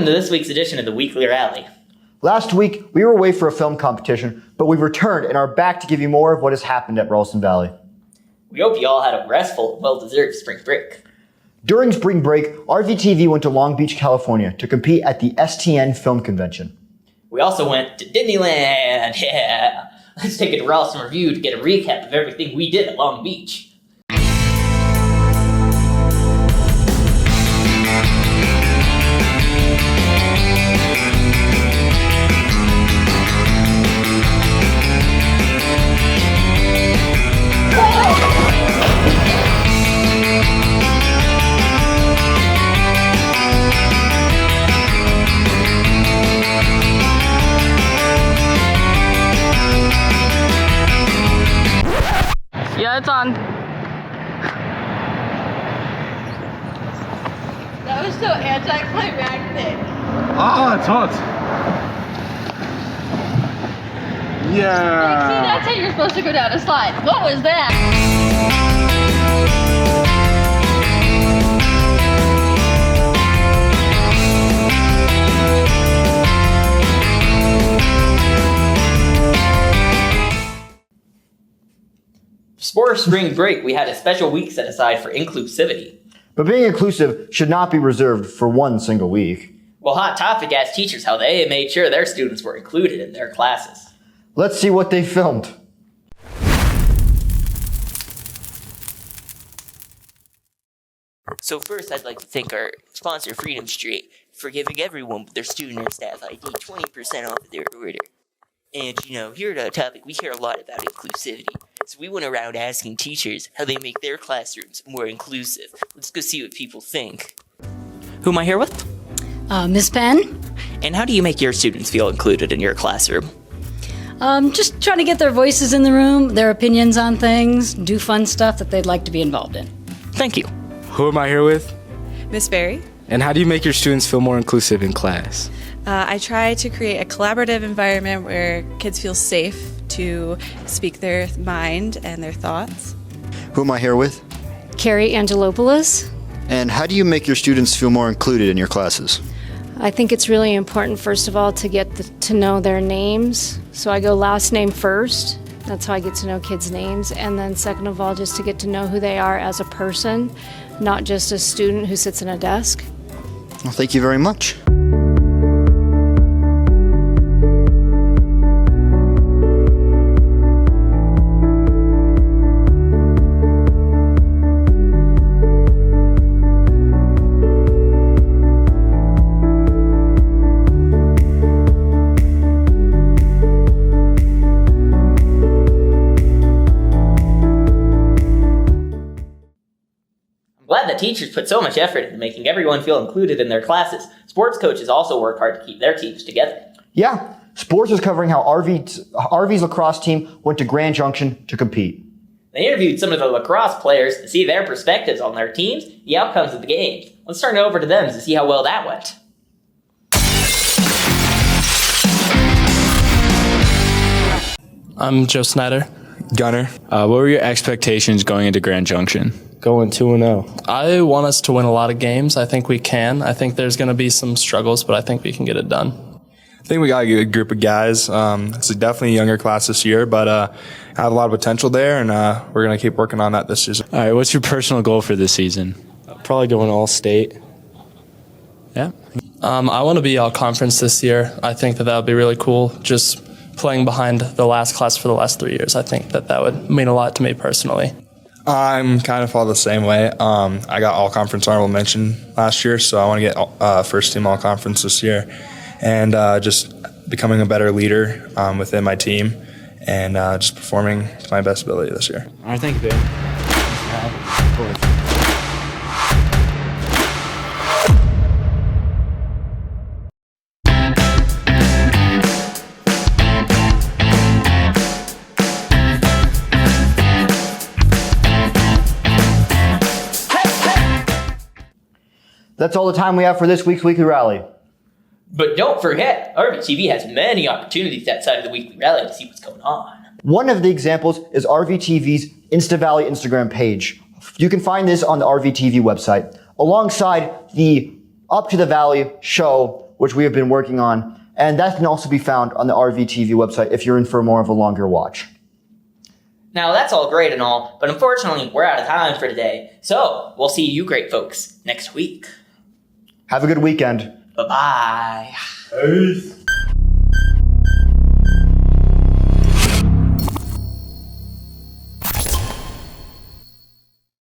Welcome to this week's edition of the Weekly Rally. Last week, we were away for a film competition, but we've returned and are back to give you more of what has happened at Ralston Valley. We hope you all had a restful and well-deserved spring break. During spring break, RVTV went to Long Beach, California to compete at the STN Film Convention. We also went to Disneyland. Yeah. Let's take it to Ralston Review to get a recap of everything we did at Long Beach. Yeah, it's on. That was so anticlimactic. Ah, it's hot. Yeah. See, that's how you're supposed to go down a slide. What was that? For spring break, we had a special week set aside for inclusivity. But being inclusive should not be reserved for one single week. Well, Hot Topic asked teachers how they made sure their students were included in their classes. Let's see what they filmed. So first, I'd like to thank our sponsor, Freedom Street, for giving everyone with their student and staff ID 20% off of their order. And, here at Hot Topic, we care a lot about inclusivity. So we went around asking teachers how they make their classrooms more inclusive. Let's go see what people think. Who am I here with? Miss Penn. And how do you make your students feel included in your classroom? Just trying to get their voices in the room, their opinions on things, do fun stuff that they'd like to be involved in. Thank you. Who am I here with? Miss Berry. And how do you make your students feel more inclusive in class? I try to create a collaborative environment where kids feel safe to speak their mind and their thoughts. Who am I here with? Carrie Angelopoulos. And how do you make your students feel more included in your classes? I think it's really important, first of all, to get to know their names. So I go last name first. That's how I get to know kids' names. And then second of all, just to get to know who they are as a person, not just a student who sits in a desk. Well, thank you very much. Glad that teachers put so much effort into making everyone feel included in their classes. Sports coaches also work hard to keep their teams together. Yeah, sports is covering how RV's lacrosse team went to Grand Junction to compete. They interviewed some of the lacrosse players to see their perspectives on their teams, the outcomes of the games. Let's turn it over to them to see how well that went. I'm Joe Snyder. Gunner. What were your expectations going into Grand Junction? Going 2-0. I want us to win a lot of games. I think we can. I think there's going to be some struggles, but I think we can get it done. I think we got a good group of guys. It's definitely a younger class this year, but have a lot of potential there, and we're going to keep working on that this season. All right, what's your personal goal for this season? Probably going all state. Yeah. I want to be all conference this year. I think that would be really cool. Just playing behind the last class for the last 3 years, I think that would mean a lot to me personally. I'm kind of all the same way. I got all conference honorable mention last year, so I want to get first team all conference this year, and just becoming a better leader within my team, and just performing to my best ability this year. All right, thank you, babe. That's all the time we have for this week's Weekly Rally. But don't forget, RVTV has many opportunities outside of the Weekly Rally to see what's going on. One of the examples is RVTV's Insta Valley Instagram page. You can find this on the RVTV website, alongside the Up to the Valley show which we have been working on. And that can also be found on the RVTV website if you're in for more of a longer watch. Now, that's all great and all, but unfortunately, we're out of time for today. So, we'll see you great folks next week. Have a good weekend. Bye-bye.